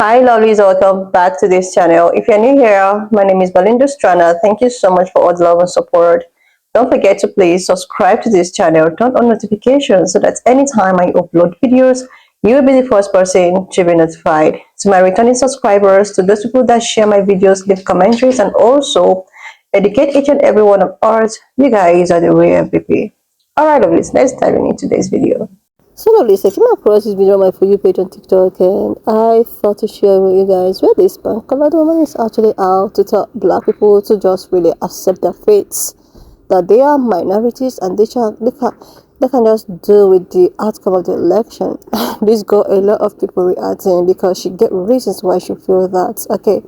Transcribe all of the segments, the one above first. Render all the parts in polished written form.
Hi lovelies, welcome back to this channel. If you're new here, my name is Belinda Strana. Thank you so much for all the love and support. Don't forget to please subscribe to this channel, turn on notifications so that anytime I upload videos, you will be the first person to be notified. To my returning subscribers, to those people that share my videos, leave commentaries, and also educate each and every one of us, you guys are the real MVP. Alright lovelies, let's dive into today's video. So lovely, so I came across this video on my For You page on TikTok and I thought to share with you guys where this pan-colored woman is actually out to tell black people to just really accept their fates, that they are minorities and they can just deal with the outcome of the election. This got a lot of people reacting because she get reasons why she feel that, okay,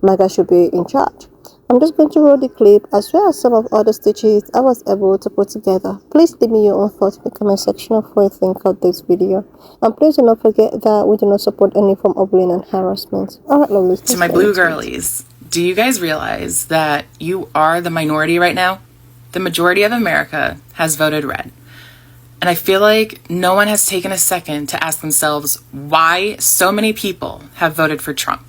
MAGA should be in charge. I'm just going to roll the clip as well as some of other stitches I was able to put together. Please leave me your own thoughts in the comment section of what you think of this video. And please do not forget that we do not support any form of bullying and harassment. Alright, lovely. To my blue girlies, do you guys realize that you are the minority right now? The majority of America has voted red. And I feel like no one has taken a second to ask themselves why so many people have voted for Trump.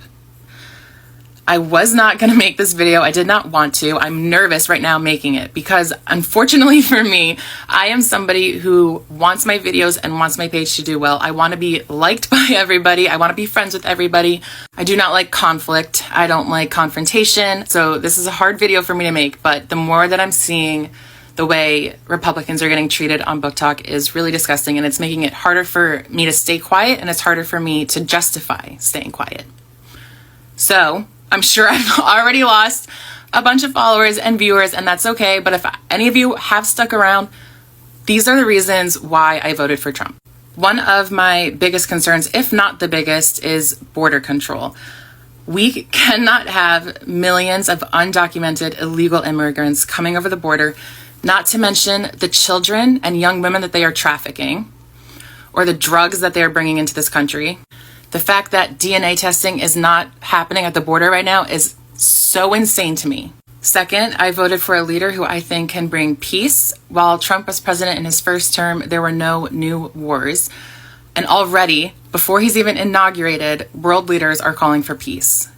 I was not going to make this video. I did not want to. I'm nervous right now making it because unfortunately for me, I am somebody who wants my videos and wants my page to do well. I want to be liked by everybody. I want to be friends with everybody. I do not like conflict. I don't like confrontation. So this is a hard video for me to make, but the more that I'm seeing the way Republicans are getting treated on Book Talk is really disgusting, and it's making it harder for me to stay quiet, and it's harder for me to justify staying quiet. So I'm sure I've already lost a bunch of followers and viewers, and that's okay. But if any of you have stuck around, these are the reasons why I voted for Trump. One of my biggest concerns, if not the biggest, is border control. We cannot have millions of undocumented illegal immigrants coming over the border, not to mention the children and young women that they are trafficking, or the drugs that they are bringing into this country. The fact that DNA testing is not happening at the border right now is so insane to me. Second, I voted for a leader who I think can bring peace. While Trump was president in his first term, there were no new wars. And already, before he's even inaugurated, world leaders are calling for peace.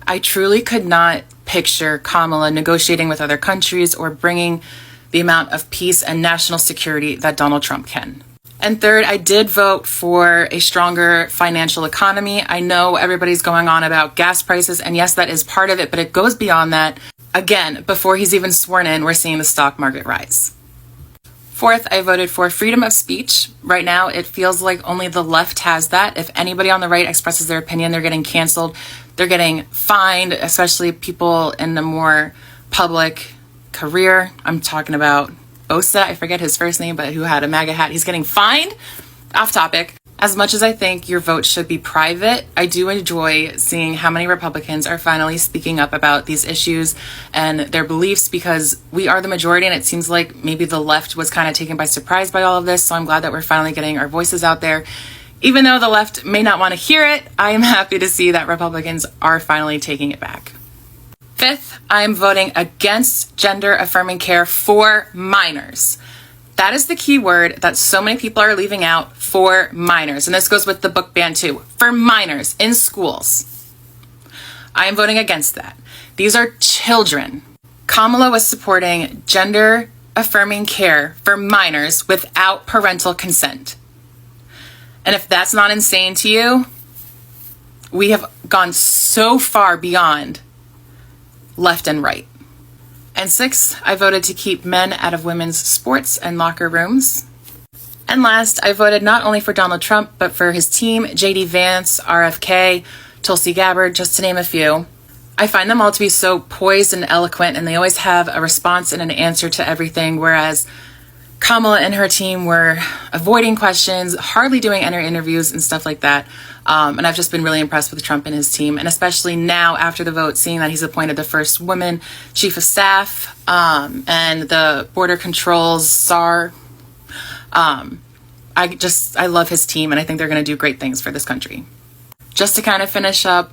I truly could not picture Kamala negotiating with other countries or bringing the amount of peace and national security that Donald Trump can. And third, I did vote for a stronger financial economy. I know everybody's going on about gas prices, and yes, that is part of it, but it goes beyond that. Again, before he's even sworn in, we're seeing the stock market rise. Fourth, I voted for freedom of speech. Right now, it feels like only the left has that. If anybody on the right expresses their opinion, they're getting canceled. They're getting fined, especially people in a more public career. I'm talking about Osa, I forget his first name, but who had a MAGA hat. He's getting fined. Off topic. As much as I think your vote should be private, I do enjoy seeing how many Republicans are finally speaking up about these issues and their beliefs, because we are the majority, and it seems like maybe the left was kind of taken by surprise by all of this. So I'm glad that we're finally getting our voices out there. Even though the left may not want to hear it, I am happy to see that Republicans are finally taking it back. Fifth, I am voting against gender-affirming care for minors. That is the key word that so many people are leaving out, for minors. And this goes with the book ban too. For minors in schools. I am voting against that. These are children. Kamala was supporting gender-affirming care for minors without parental consent. And if that's not insane to you, we have gone so far beyond left and right. And sixth, I voted to keep men out of women's sports and locker rooms. And last, I voted not only for Donald Trump, but for his team, JD Vance, RFK, Tulsi Gabbard, just to name a few. I find them all to be so poised and eloquent, and they always have a response and an answer to everything, whereas Kamala and her team were avoiding questions, hardly doing any interviews and stuff like that. And I've just been really impressed with Trump and his team, and especially now after the vote, seeing that he's appointed the first woman chief of staff and the border controls czar. I love his team, and I think they're going to do great things for this country. Just to kind of finish up,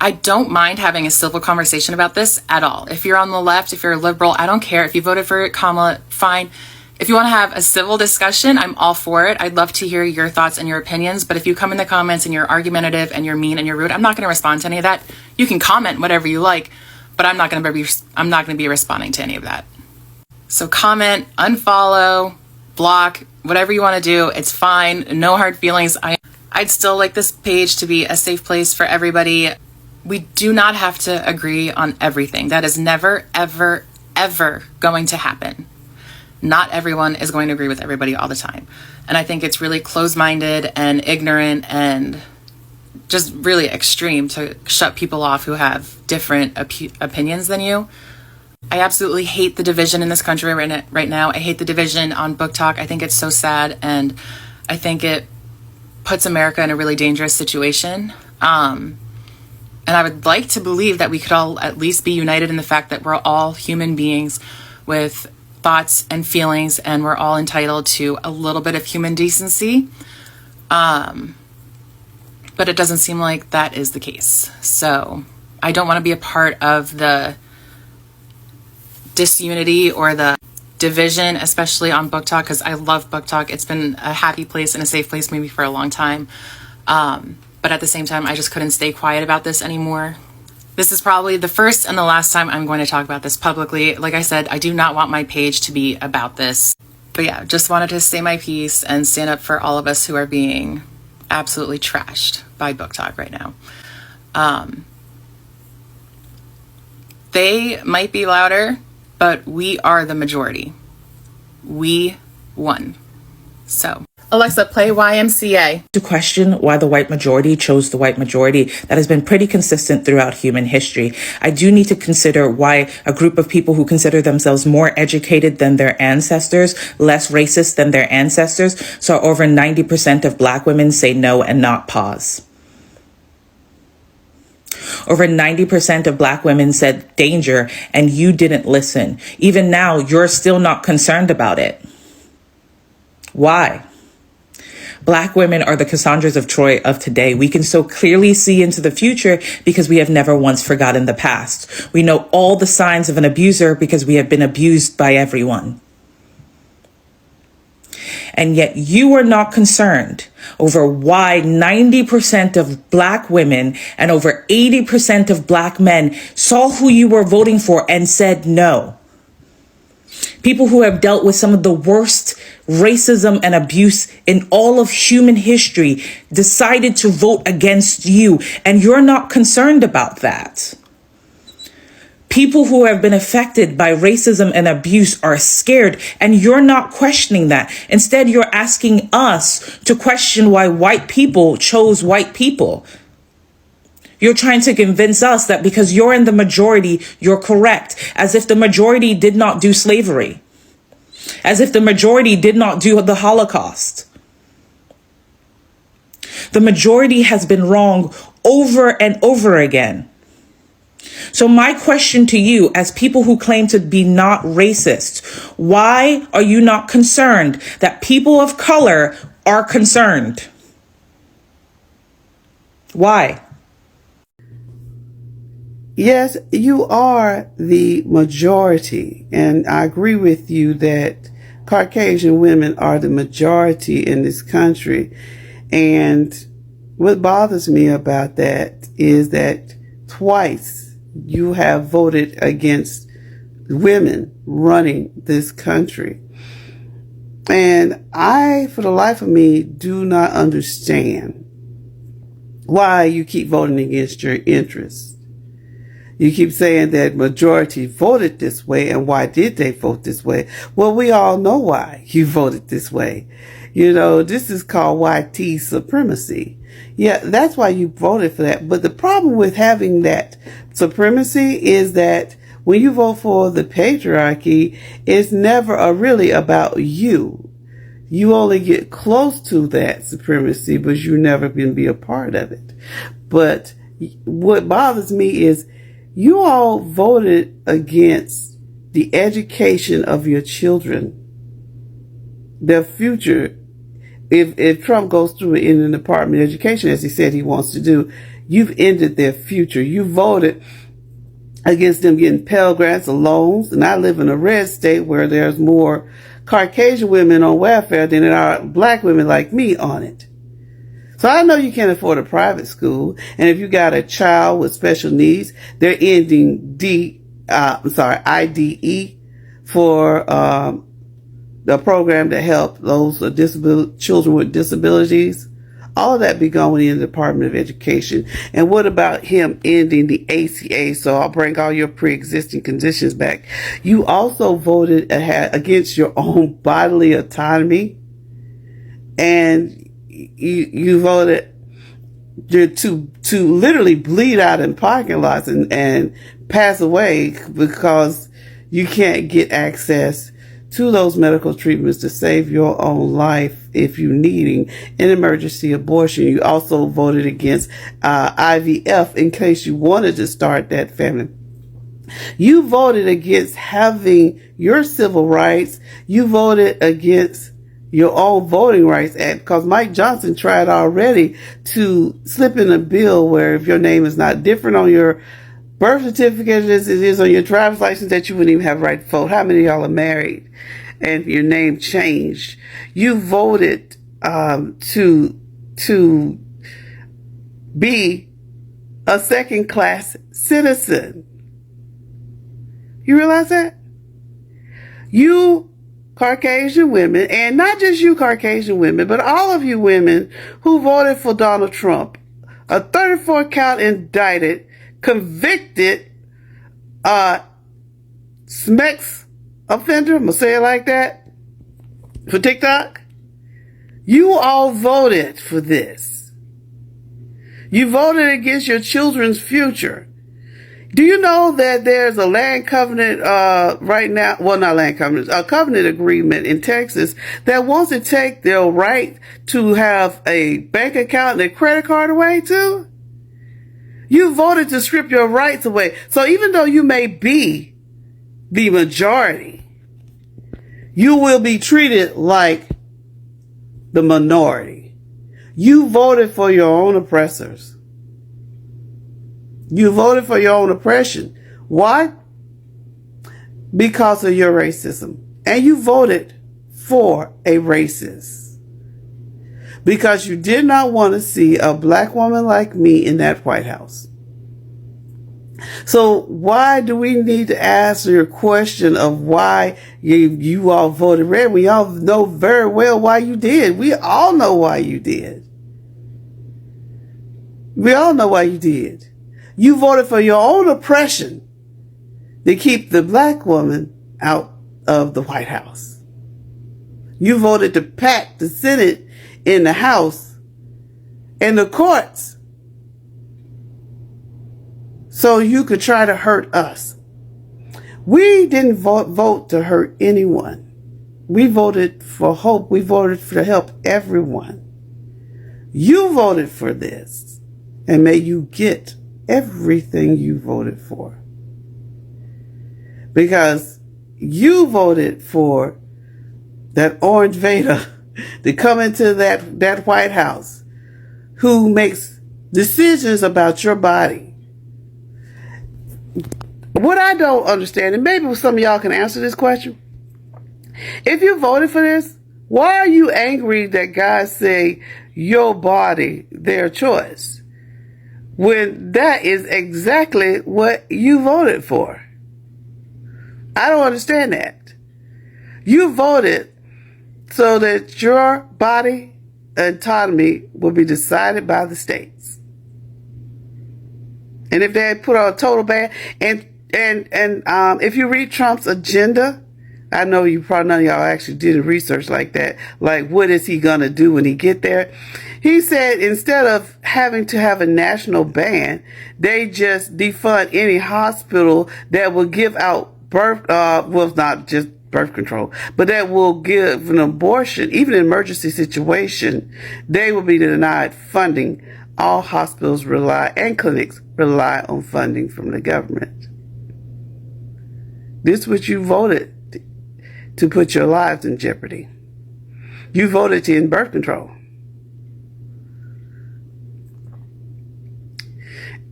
I don't mind having a civil conversation about this at all. If you're on the left, if you're a liberal, I don't care. If you voted for Kamala, fine. If you want to have a civil discussion, I'm all for it. I'd love to hear your thoughts and your opinions. But if you come in the comments and you're argumentative and you're mean and you're rude, I'm not going to respond to any of that. You can comment whatever you like, but I'm not going to be responding to any of that. So comment, unfollow, block, whatever you want to do. It's fine. No hard feelings. I'd still like this page to be a safe place for everybody. We do not have to agree on everything. That is never, ever, ever going to happen. Not everyone is going to agree with everybody all the time. And I think it's really closed-minded and ignorant and just really extreme to shut people off who have different opinions than you. I absolutely hate the division in this country right now. I hate the division on Book Talk. I think it's so sad, and I think it puts America in a really dangerous situation. And I would like to believe that we could all at least be united in the fact that we're all human beings with thoughts and feelings, and we're all entitled to a little bit of human decency. But it doesn't seem like that is the case. So I don't want to be a part of the disunity or the division, especially on Book Talk, because I love Book Talk. It's been a happy place and a safe place maybe for a long time. But at the same time, I just couldn't stay quiet about this anymore. This is probably the first and the last time I'm going to talk about this publicly. Like I said, I do not want my page to be about this. But yeah, just wanted to say my piece and stand up for all of us who are being absolutely trashed by Book Talk right now. They might be louder, but we are the majority. We won. So, Alexa, play YMCA. To question why the white majority chose the white majority, that has been pretty consistent throughout human history. I do need to consider why a group of people who consider themselves more educated than their ancestors, less racist than their ancestors, saw over 90% of Black women say no and not pause. Over 90% of Black women said danger, and you didn't listen. Even now, you're still not concerned about it. Why? Black women are the Cassandras of Troy of today. We can so clearly see into the future because we have never once forgotten the past. We know all the signs of an abuser because we have been abused by everyone. And yet you are not concerned over why 90% of Black women and over 80% of Black men saw who you were voting for and said no. People who have dealt with some of the worst racism and abuse in all of human history decided to vote against you, and you're not concerned about that. People who have been affected by racism and abuse are scared, and you're not questioning that. Instead, you're asking us to question why white people chose white people. You're trying to convince us that because you're in the majority, you're correct, as if the majority did not do slavery, as if the majority did not do the Holocaust. The majority has been wrong over and over again. So my question to you, as people who claim to be not racist, why are you not concerned that people of color are concerned? Why? Yes, you are the majority, and I agree with you that Caucasian women are the majority in this country. And what bothers me about that is that twice you have voted against women running this country. And I, for the life of me, do not understand why you keep voting against your interests. You keep saying that majority voted this way, and why did they vote this way? Well, we all know why you voted this way. You know, this is called white supremacy. Yeah, that's why you voted for that. But the problem with having that supremacy is that when you vote for the patriarchy, it's never really about you. You only get close to that supremacy, but you never can be a part of it. But what bothers me is you all voted against the education of your children, their future. If Trump goes through it in the Department of Education, as he said he wants to do, you've ended their future. You voted against them getting Pell Grants or loans. And I live in a red state where there's more Caucasian women on welfare than there are black women like me on it. So I know you can't afford a private school, and if you got a child with special needs, they're ending IDE for the program to help those children with disabilities. All of that be going in the Department of Education. And what about him ending the ACA? So I'll bring all your pre-existing conditions back. You also voted against your own bodily autonomy, and you voted to literally bleed out in parking lots and pass away because you can't get access to those medical treatments to save your own life if you're needing an emergency abortion. You also voted against IVF in case you wanted to start that family. You voted against having your civil rights. You voted against your own voting rights act because Mike Johnson tried already to slip in a bill where if your name is not different on your birth certificate as it is on your driver's license, that you wouldn't even have a right to vote. How many of y'all are married and your name changed? You voted to be a second-class citizen. You realize that? You Caucasian women, and not just you Caucasian women, but all of you women who voted for Donald Trump, a 34-count indicted, convicted, SMEX offender, I'm going to say it like that, for TikTok. You all voted for this. You voted against your children's future. Do you know that there's a land covenant right now? Well, not land covenant, a covenant agreement in Texas that wants to take their right to have a bank account and a credit card away too? You voted to strip your rights away. So even though you may be the majority, you will be treated like the minority. You voted for your own oppressors. You voted for your own oppression. Why? Because of your racism. And you voted for a racist. Because you did not want to see a black woman like me in that White House. So why do we need to ask your question of why you all voted red? We all know very well why you did. We all know why you did. We all know why you did. You voted for your own oppression to keep the black woman out of the White House. You voted to pack the Senate in the House and the courts so you could try to hurt us. We didn't vote to hurt anyone. We voted for hope. We voted to help everyone. You voted for this, and may you get everything you voted for. Because you voted for that orange Vader to come into that White House who makes decisions about your body. What I don't understand, and maybe some of y'all can answer this question, if you voted for this, why are you angry that guys say your body, their choice? When that is exactly what you voted for. I don't understand that. You voted so that your body autonomy will be decided by the states. And if they put out a total ban, and if you read Trump's agenda, I know you probably none of y'all actually did research like that. Like, what is he gonna do when he get there? He said instead of having to have a national ban, they just defund any hospital that will give out not just birth control, but that will give an abortion, even in an emergency situation, they will be denied funding. All hospitals and clinics rely on funding from the government. This is what you voted to put your lives in jeopardy. You voted to end birth control.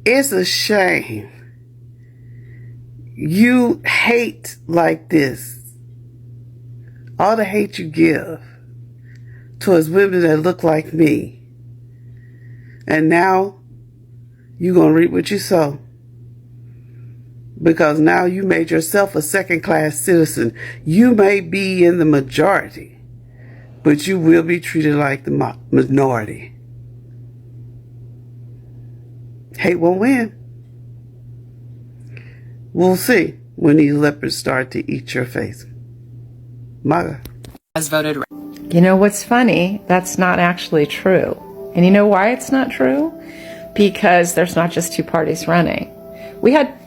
It's a shame you hate like this all the hate you give towards women that look like me. And now you're going to reap what you sow. Because now you made yourself a second-class citizen. You may be in the majority, but you will be treated like the minority. Hate won't win. We'll see when these leopards start to eat your face. MAGA. Has voted red. You know what's funny? That's not actually true. And you know why it's not true? Because there's not just two parties running. We had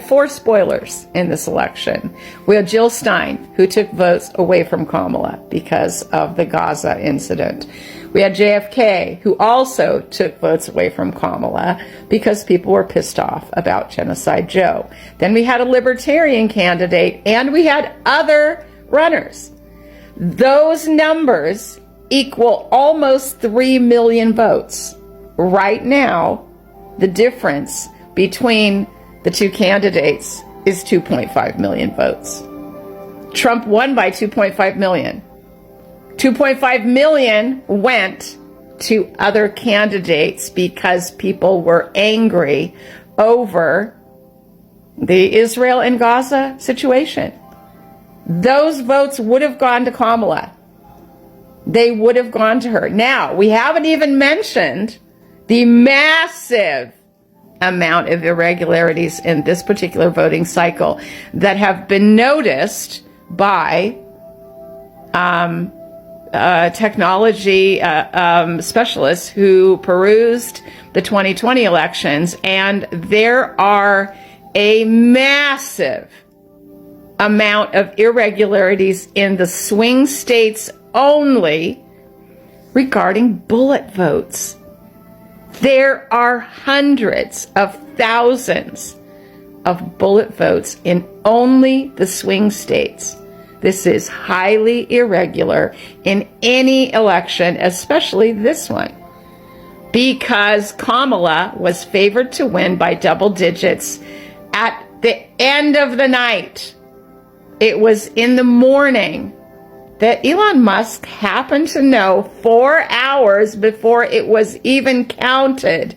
four spoilers in this election. We had Jill Stein, who took votes away from Kamala because of the Gaza incident. We had JFK, who also took votes away from Kamala because people were pissed off about Genocide Joe. Then we had a libertarian candidate, and we had other runners. Those numbers equal almost 3 million votes. Right now, the difference between the two candidates is 2.5 million votes. Trump won by 2.5 million. 2.5 million went to other candidates because people were angry over the Israel and Gaza situation. Those votes would have gone to Kamala. They would have gone to her. Now, we haven't even mentioned the massive amount of irregularities in this particular voting cycle that have been noticed by technology specialists who perused the 2020 elections, and there are a massive amount of irregularities in the swing states only regarding bullet votes. There are hundreds of thousands of bullet votes in only the swing states. This is highly irregular in any election, especially this one, because Kamala was favored to win by double digits at the end of the night. It was in the morning that Elon Musk happened to know 4 hours before it was even counted,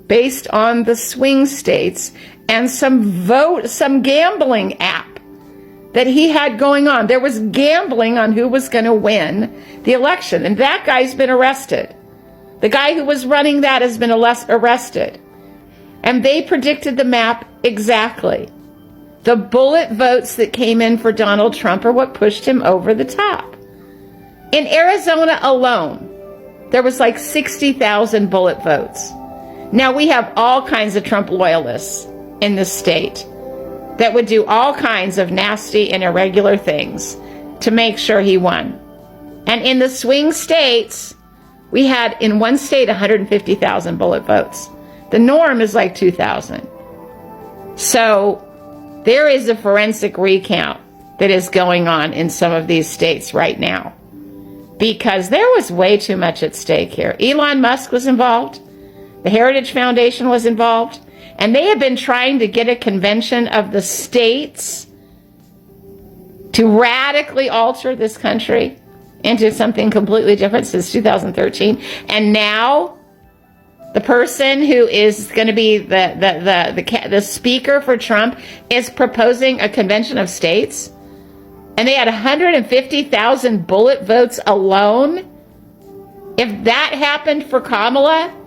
based on the swing states and some gambling app that he had going on. There was gambling on who was going to win the election, and that guy's been arrested. The guy who was running that has been arrested. And they predicted the map exactly. The bullet votes that came in for Donald Trump are what pushed him over the top. In Arizona alone, there was like 60,000 bullet votes. Now we have all kinds of Trump loyalists in this state that would do all kinds of nasty and irregular things to make sure he won. And in the swing states, we had in one state 150,000 bullet votes. The norm is like 2,000. So there is a forensic recount that is going on in some of these states right now, because there was way too much at stake here. Elon Musk was involved. The Heritage Foundation was involved. And they have been trying to get a convention of the states to radically alter this country into something completely different since 2013. And now the person who is going to be the speaker for Trump is proposing a convention of states. And they had 150,000 bullet votes alone. If that happened for Kamala,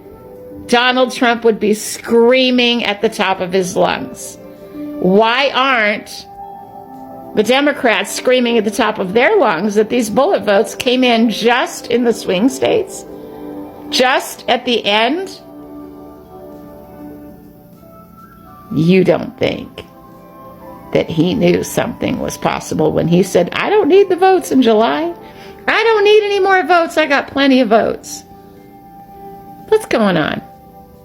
Donald Trump would be screaming at the top of his lungs. Why aren't the Democrats screaming at the top of their lungs that these bullet votes came in just in the swing states? Just at the end? You don't think that he knew something was possible when he said, I don't need the votes in July. I don't need any more votes. I got plenty of votes. What's going on?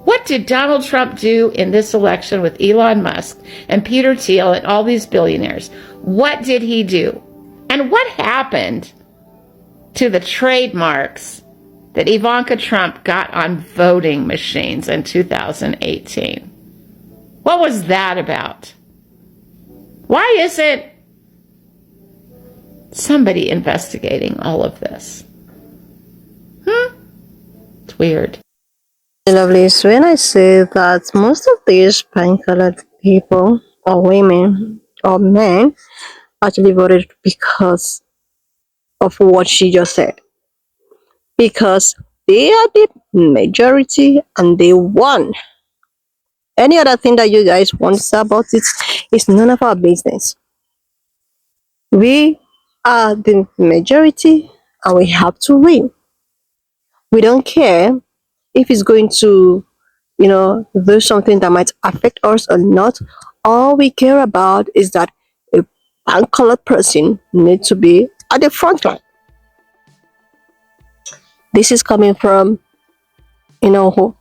What did Donald Trump do in this election with Elon Musk and Peter Thiel and all these billionaires? What did he do? And what happened to the trademarks that Ivanka Trump got on voting machines in 2018? What was that about? Why isn't somebody investigating all of this. It's weird. Lovely. So when I say that most of these pink-colored people or women or men actually voted because of what she just said, because they are the majority and they won. Any other thing that you guys want to say about it is none of our business. We are the majority and we have to win. We don't care if it's going to, do something that might affect us or not. All we care about is that a pan colored person needs to be at the front line. This is coming from, who?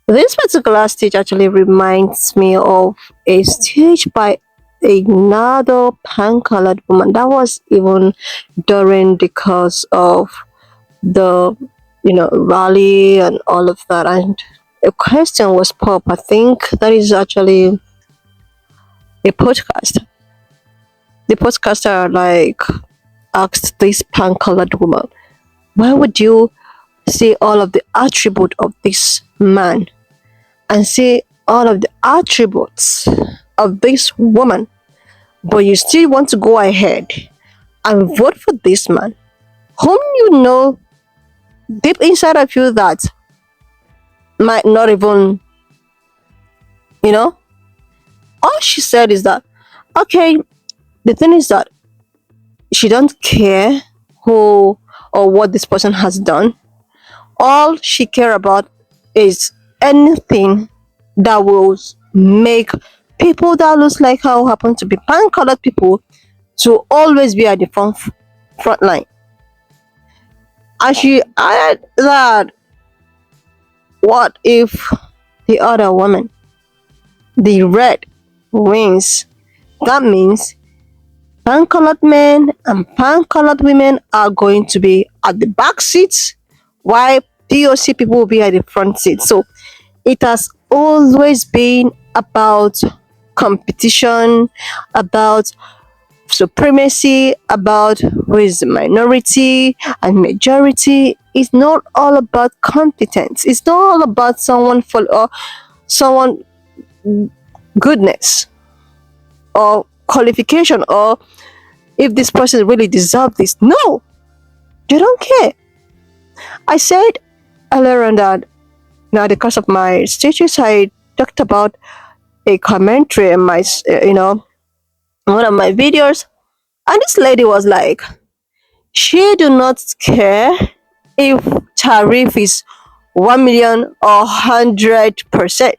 This particular stage actually reminds me of a stage by another pan colored woman that was even during the course of the rally and all of that, and a question was pop. I think that is actually a podcast. The podcaster asked this pan colored woman, why would you say all of the attribute of this man and say all of the attributes of this woman, but you still want to go ahead and vote for this man whom you know deep inside of you that might not even, you know, all she said is that, okay, the thing is that she don't care who or what this person has done. All she care about is anything that will make people that looks like her, who happen to be pan colored people, to always be at the front line. And she added that, what if the other woman, the red, wins? That means pan colored men and pan colored women are going to be at the back seats, while POC people will be at the front seat. So it has always been about competition, about supremacy, about who is the minority and majority. It's not all about competence. It's not all about someone for or someone goodness or qualification, or if this person really deserves this. No, they don't care. I said earlier on that now, because of my status, I talked about a commentary in my, one of my videos, and this lady was like, she do not care if tariff is 1 million or 100%.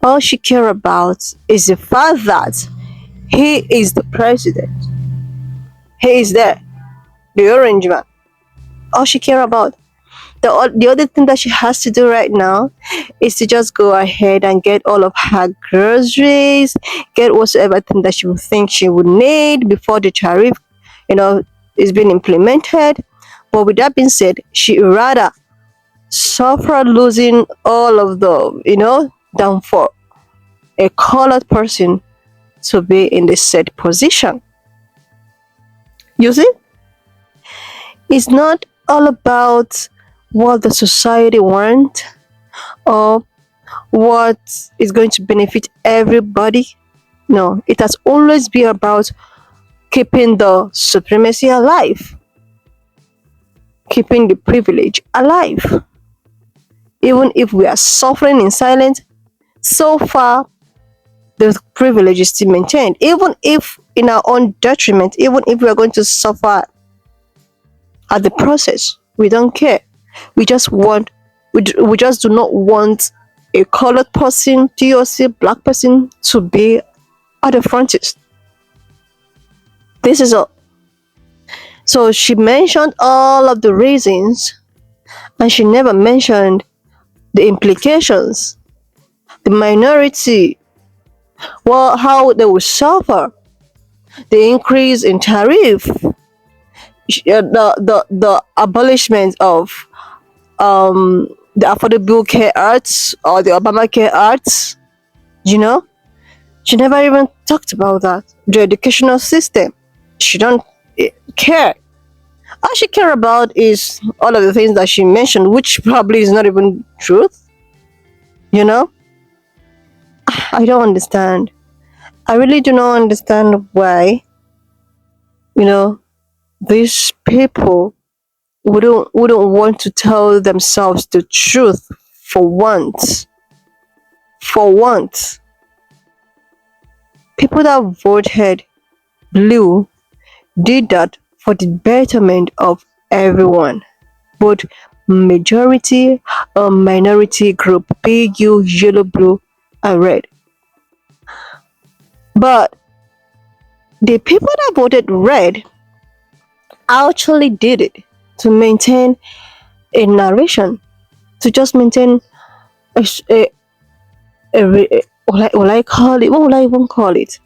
All she care about is the fact that he is the president. He is there, the orange man. All she care about. The other thing that she has to do right now is to just go ahead and get all of her groceries, get whatsoever thing that she would think she would need before the tariff, is being implemented. But with that being said, she rather suffer losing all of the, than for a colored person to be in the said position. You see, it's not all about what the society wants or what is going to benefit everybody. No, it has always been about keeping the supremacy alive, keeping the privilege alive. Even if we are suffering in silence, so far the privilege is still maintained. Even if in our own detriment, even if we are going to suffer at the process, we don't care. We just want, we just do not want a colored person, POC, black person to be at the frontiers. This is all. So she mentioned all of the reasons, and she never mentioned the implications, the minority, well, how they will suffer, the increase in tariff, the abolishment of the Affordable Care Acts or the Obamacare Acts. You know, she never even talked about that. The educational system, She don't care. All she care about is all of the things that she mentioned, which probably is not even truth. You know, I don't understand. I really do not understand why, you know, these people wouldn't want to tell themselves the truth for once. For once. People that voted blue did that for the betterment of everyone, both majority or minority group, PU, yellow, blue, and red. But the people that voted red actually did it to maintain a narration, to just maintain a, what I call it, what would I even call it?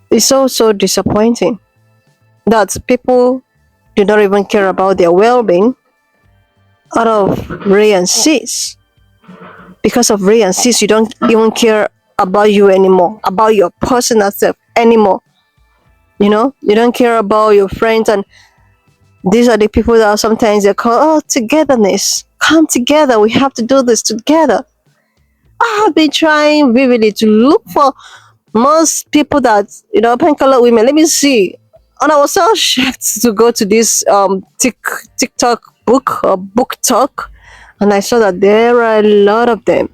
It's so disappointing that people do not even care about their well-being out of Ray and Sis. Because of Ray and Sis, you don't even care about you anymore, about your personal self anymore. You know, you don't care about your friends, and these are the people that sometimes they call, oh, togetherness. Come together, we have to do this together. I have been trying vividly to look for most people that, pink color women. Let me see. And I was so shocked to go to this TikTok book or book talk, and I saw that there are a lot of them.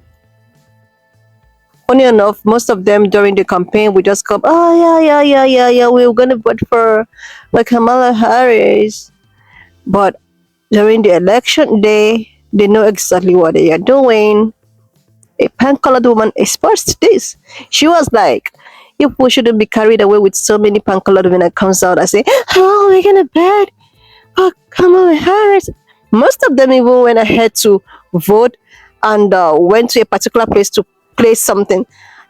Funny enough, most of them during the campaign would just come, oh yeah, we're gonna vote for like Kamala Harris. But during the election day, they know exactly what they are doing. A pan-colored woman expressed this. She was like, if we shouldn't be carried away with so many pan-colored women that comes out and say, oh, we're gonna bet for Kamala Harris. Most of them even went ahead to vote and went to a particular place to play something.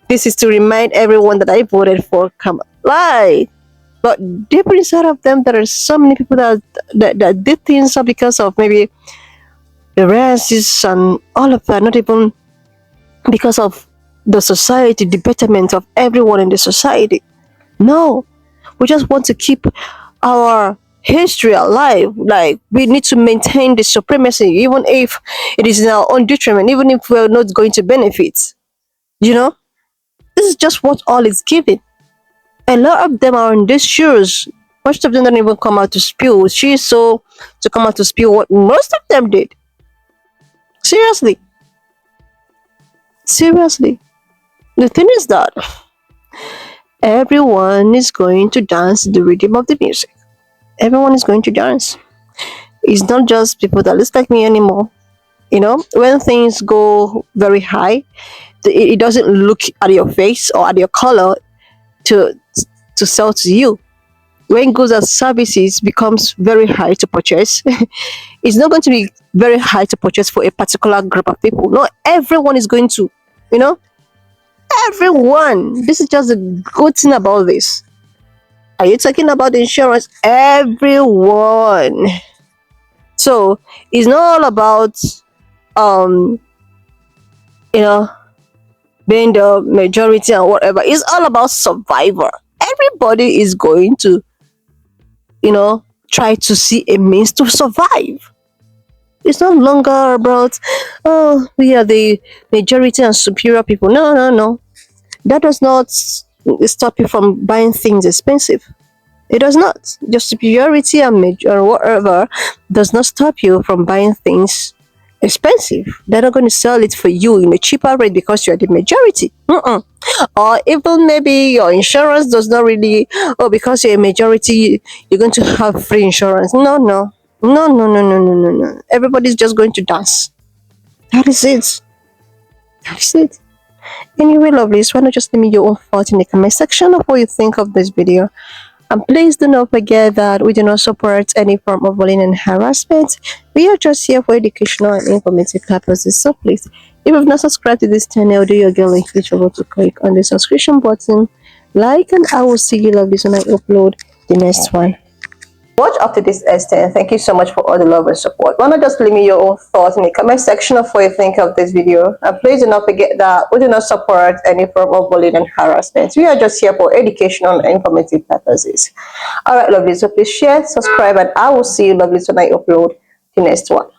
This is to remind everyone that I voted for Kamala. Lie. But deep inside of them, there are so many people that did things because of maybe the races and all of that, not even because of the society, the betterment of everyone in the society. No, we just want to keep our history alive. Like, we need to maintain the supremacy, even if it is in our own detriment, even if we're not going to benefit. You know, this is just what all is given. A lot of them are in these shoes. Most of them don't even come out to spew. She's so to come out to spew what most of them did. Seriously. Seriously. The thing is that everyone is going to dance the rhythm of the music. Everyone is going to dance. It's not just people that look like me anymore. You know, when things go very high, it doesn't look at your face or at your color to sell to you. When goods and services becomes very high to purchase, it's not going to be very high to purchase for a particular group of people. Not everyone is going to, you know, everyone. This is just the good thing about this. Are you talking about insurance? Everyone. So it's not all about um you know being the majority and whatever. It's all about survivor. Everybody is going to try to see a means to survive. It's no longer about, oh, we are the majority and superior people. No, no, no. That does not stop you from buying things expensive. It does not. Your superiority and major or whatever does not stop you from buying things expensive. They're not going to sell it for you in a cheaper rate because you're the majority. Or even maybe your insurance does not really, oh, because you're a majority, you're going to have free insurance. No, no. No, no, no, no, no, no, no. Everybody's just going to dance. That is it. That is it. Anyway, lovelies, why not just leave me your own thoughts in the comment section of what you think of this video. And please do not forget that we do not support any form of bullying and harassment. We are just here for educational and informative purposes. So please, if you've not subscribed to this channel, do your girl and click over to click on the subscription button, like, and I will see you lovelies when I upload the next one. watch up to this extent. Thank you so much for all the love and support. Why not just leave me your own thoughts in the comment section of what you think of this video. And please do not forget that we do not support any form of bullying and harassment. We are just here for educational and informative purposes. Alright, lovely. So please share, subscribe, and I will see you, lovely, when I upload the next one.